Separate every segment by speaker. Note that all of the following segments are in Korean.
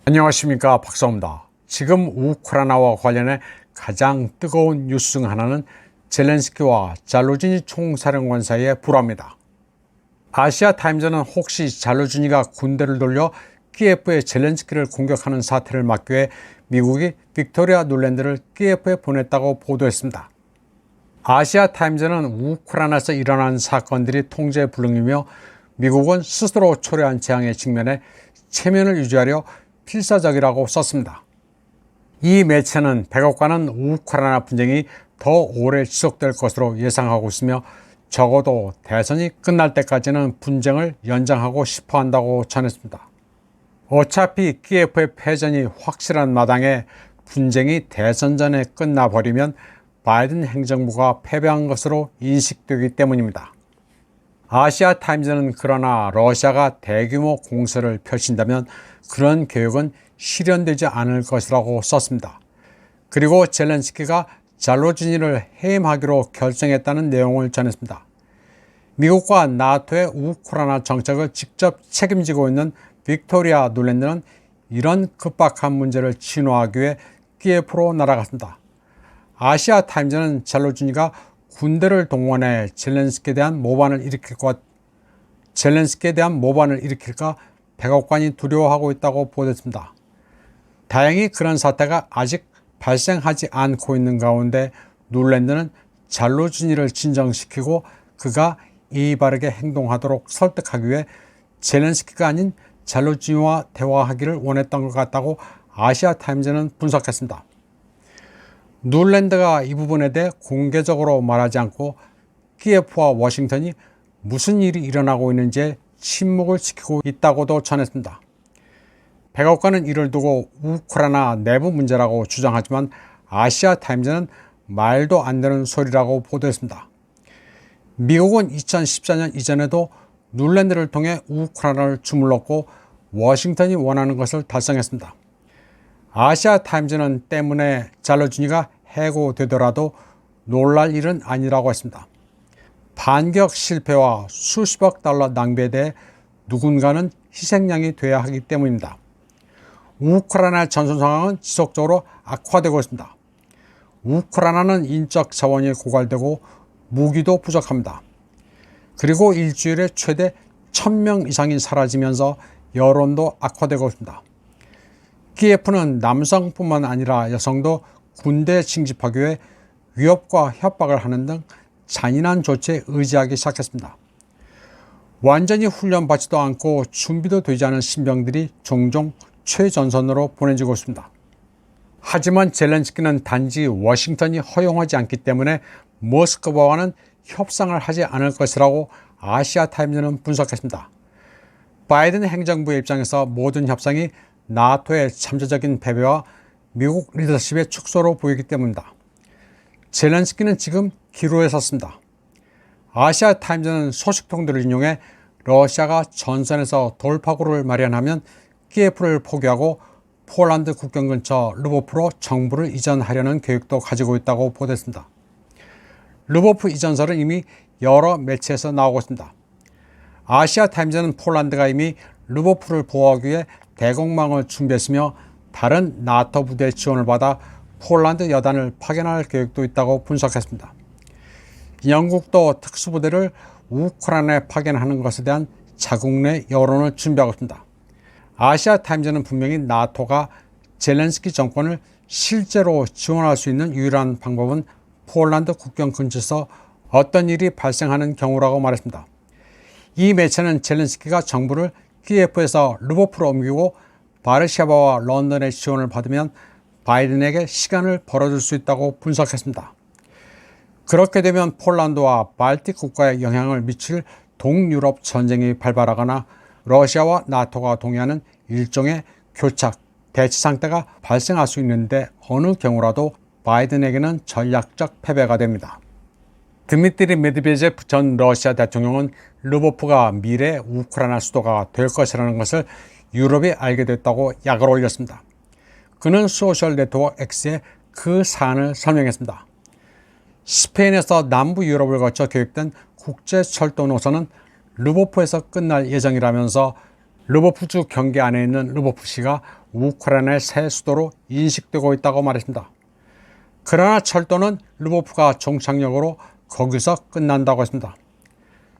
Speaker 1: 안녕하십니까, 박사입니다. 지금 우크라이나와 관련해 가장 뜨거운 뉴스 중 하나는 젤렌스키와 잘루지니 총사령관 사이의 불화입니다. 아시아타임즈는 혹시 잘루지니가 군대를 돌려 키예프의 젤렌스키를 공격하는 사태를 막기 위해 미국이 빅토리아 눌랜드를 키예프에 보냈다고 보도했습니다. 아시아타임즈는 우크라이나에서 일어난 사건들이 통제에 불능이며 미국은 스스로 초래한 재앙에 직면해 체면을 유지하려 필사적이라고 썼습니다. 이 매체는 백악관은 우크라이나 분쟁이 더 오래 지속될 것으로 예상하고 있으며 적어도 대선이 끝날 때까지는 분쟁을 연장하고 싶어 한다고 전했습니다. 어차피 키예프의 패전이 확실한 마당에 분쟁이 대선 전에 끝나버리면 바이든 행정부가 패배한 것으로 인식되기 때문입니다. 아시아타임즈는 그러나 러시아가 대규모 공세를 펼친다면 그런 계획은 실현되지 않을 것이라고 썼습니다. 그리고 젤렌스키가 잘루지니를 해임하기로 결정했다는 내용을 전했습니다. 미국과 나토의 우크라이나 정책을 직접 책임지고 있는 빅토리아 눌랜드는 이런 급박한 문제를 진화하기 위해 키예프로 날아갔습니다. 아시아타임즈는 잘루지니가 군대를 동원해 젤렌스키에 대한 모반을 일으킬까 백악관이 두려워하고 있다고 보도했습니다. 다행히 그런 사태가 아직 발생하지 않고 있는 가운데 눌랜드는 잘루지니를 진정시키고 그가 예의 바르게 행동하도록 설득하기 위해 젤렌스키가 아닌 잘루지니와 대화하기를 원했던 것 같다고 아시아타임즈는 분석했습니다. 눌랜드가 이 부분에 대해 공개적으로 말하지 않고 키예프와 워싱턴이 무슨 일이 일어나고 있는지에 침묵을 지키고 있다고도 전했습니다. 백악관은 이를 두고 우크라이나 내부 문제라고 주장하지만 아시아타임즈는 말도 안 되는 소리라고 보도했습니다. 미국은 2014년 이전에도 눌랜드를 통해 우크라이나를 주물렀고 워싱턴이 원하는 것을 달성했습니다. 아시아타임즈는 때문에 잘루지니가 해고되더라도 놀랄 일은 아니라고 했습니다. 반격 실패와 수십억 달러 낭비에 대해 누군가는 희생양이 돼야 하기 때문입니다. 우크라이나의 전선 상황은 지속적으로 악화되고 있습니다. 우크라이나는 인적 자원이 고갈되고 무기도 부족합니다. 그리고 일주일에 최대 1000명 이상이 사라지면서 여론도 악화되고 있습니다. 키예프는 남성뿐만 아니라 여성도 군대에 징집하기 위해 위협과 협박을 하는 등 잔인한 조치에 의지하기 시작했습니다. 완전히 훈련받지도 않고 준비도 되지 않은 신병들이 종종 최전선으로 보내지고 있습니다. 하지만 젤렌스키는 단지 워싱턴이 허용하지 않기 때문에 모스크바와는 협상을 하지 않을 것이라고 아시아타임즈는 분석했습니다. 바이든 행정부의 입장에서 모든 협상이 나토의 잠재적인 패배와 미국 리더십의 축소로 보이기 때문입니다. 젤렌스키는 지금 기로에 섰습니다. 아시아타임즈는 소식통들을 인용해 러시아가 전선에서 돌파구를 마련하면 키예프를 포기하고 폴란드 국경 근처 르보프로 정부를 이전하려는 계획도 가지고 있다고 보도했습니다. 르보프 이전설은 이미 여러 매체에서 나오고 있습니다. 아시아타임즈는 폴란드가 이미 르보프를 보호하기 위해 대공망을 준비했으며 다른 나토 부대의 지원을 받아 폴란드 여단을 파견할 계획도 있다고 분석했습니다. 영국도 특수부대를 우크라이나에 파견하는 것에 대한 자국 내 여론을 준비하고 있습니다. 아시아타임즈는 분명히 나토가 젤렌스키 정권을 실제로 지원할 수 있는 유일한 방법은 폴란드 국경 근처에서 어떤 일이 발생하는 경우라고 말했습니다. 이 매체는 젤렌스키가 정부를 키예프에서 르보프로 옮기고 바르샤바와 런던의 지원을 받으면 바이든에게 시간을 벌어줄 수 있다고 분석했습니다. 그렇게 되면 폴란드와 발틱 국가에 영향을 미칠 동유럽 전쟁이 발발하거나 러시아와 나토가 동의하는 일종의 교착, 대치 상태가 발생할 수 있는데 어느 경우라도 바이든에게는 전략적 패배가 됩니다. 드미트리 메드베제프 전 러시아 대통령은 르보프가 미래 우크라이나 수도가 될 것이라는 것을 유럽이 알게 됐다고 약을 올렸습니다. 그는 소셜 네트워크 X에 그 사안을 설명했습니다. 스페인에서 남부 유럽을 거쳐 계획된 국제철도 노선은 르보프에서 끝날 예정이라면서 르보프주 경계 안에 있는 르보프시가 우크라이나의 새 수도로 인식되고 있다고 말했습니다. 그러나 철도는 르보프가 종착역으로 거기서 끝난다고 했습니다.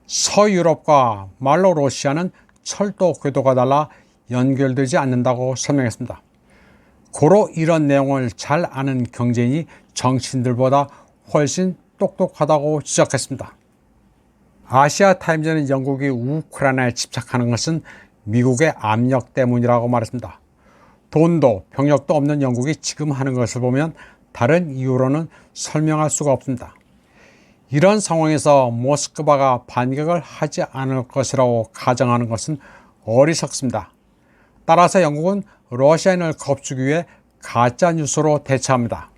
Speaker 1: 서유럽과 말로러시아는 철도 궤도가 달라 연결되지 않는다고 설명했습니다. 고로 이런 내용을 잘 아는 경제인이 정치인들보다 훨씬 똑똑하다고 지적했습니다. 아시아타임즈는 영국이 우크라이나에 집착하는 것은 미국의 압력 때문이라고 말했습니다. 돈도 병력도 없는 영국이 지금 하는 것을 보면 다른 이유로는 설명할 수가 없습니다. 이런 상황에서 모스크바가 반격을 하지 않을 것이라고 가정하는 것은 어리석습니다. 따라서 영국은 러시아인을 겁주기 위해 가짜 뉴스로 대처합니다.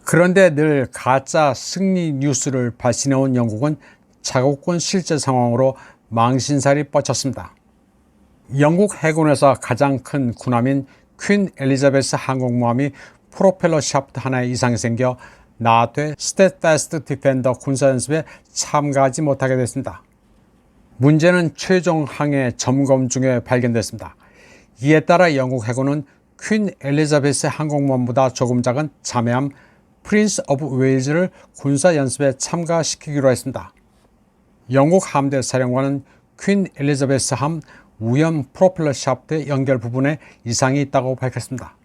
Speaker 1: 그런데 늘 가짜 승리 뉴스를 발신해온 영국은 자국군 실제 상황으로 망신살이 뻗쳤습니다. 영국 해군에서 가장 큰 군함인 퀸 엘리자베스 항공모함이 프로펠러 샤프트 하나에 이상이 생겨 나토의 스테드파스트 디펜더 군사연습에 참가하지 못하게 됐습니다. 문제는 최종 항해 점검 중에 발견됐습니다. 이에 따라 영국 해군은 퀸 엘리자베스 항공모함보다 조금 작은 자매함 프린스 오브 웨일즈를 군사연습에 참가시키기로 했습니다. 영국 함대 사령관은 퀸 엘리자베스 함 우연 프로펠러 샤프트의 연결 부분에 이상이 있다고 밝혔습니다.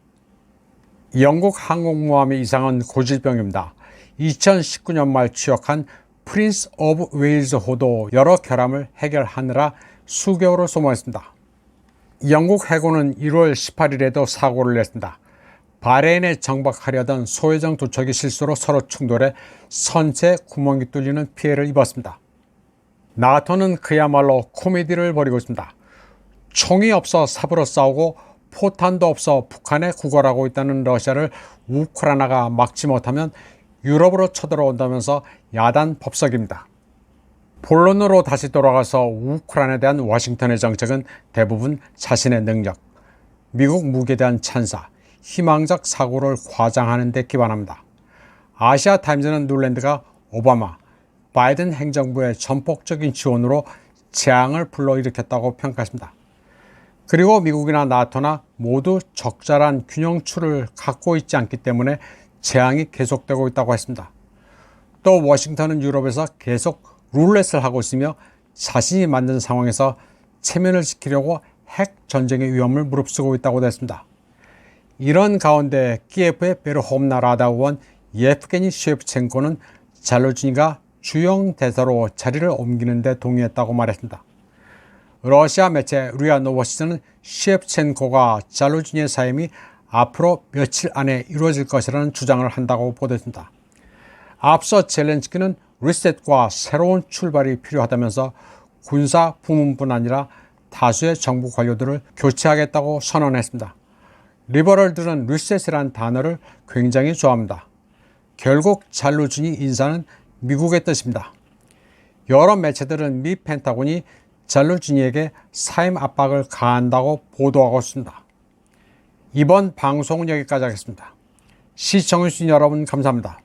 Speaker 1: 영국 항공모함의 이상은 고질병입니다. 2019년 말 취역한 프린스 오브 웨일즈 호도 여러 결함을 해결하느라 수개월을 소모했습니다. 영국 해군은 1월 18일에도 사고를 냈습니다. 바레인에 정박하려던 소해정 두 척이 실수로 서로 충돌해 선체에 구멍이 뚫리는 피해를 입었습니다. 나토는 그야말로 코미디를 벌이고 있습니다. 총이 없어 삽으로 싸우고 포탄도 없어 북한에 구걸하고 있다는 러시아를 우크라이나가 막지 못하면 유럽으로 쳐들어온다면서 야단 법석입니다. 본론으로 다시 돌아가서 우크라이나에 대한 워싱턴의 정책은 대부분 자신의 능력, 미국 무기에 대한 찬사, 희망적 사고를 과장하는 데 기반합니다. 아시아타임즈는 뉴질랜드가 오바마, 바이든 행정부의 전폭적인 지원으로 재앙을 불러일으켰다고 평가했습니다. 그리고 미국이나 나토나 모두 적절한 균형추를 갖고 있지 않기 때문에 재앙이 계속되고 있다고 했습니다. 또 워싱턴은 유럽에서 계속 룰렛을 하고 있으며 자신이 만든 상황에서 체면을 지키려고 핵 전쟁의 위험을 무릅쓰고 있다고 했습니다. 이런 가운데 키예프의 베르홈나 라다 의원 예프게니 셰프첸코는 잘루지니가 주영 대사로 자리를 옮기는 데 동의했다고 말했습니다. 러시아 매체 리아 노보시스는 셰프첸코가 잘루지니의 사임이 앞으로 며칠 안에 이루어질 것이라는 주장을 한다고 보도했습니다. 앞서 젤렌스키는 리셋과 새로운 출발이 필요하다면서 군사 부문뿐 아니라 다수의 정부 관료들을 교체하겠다고 선언했습니다. 리버럴들은 리셋이라는 단어를 굉장히 좋아합니다. 결국 잘루지니 인사는 미국의 뜻입니다. 여러 매체들은 미 펜타곤이 잘루지니에게 사임 압박을 가한다고 보도하고 있습니다. 이번 방송은 여기까지 하겠습니다. 시청해주신 여러분 감사합니다.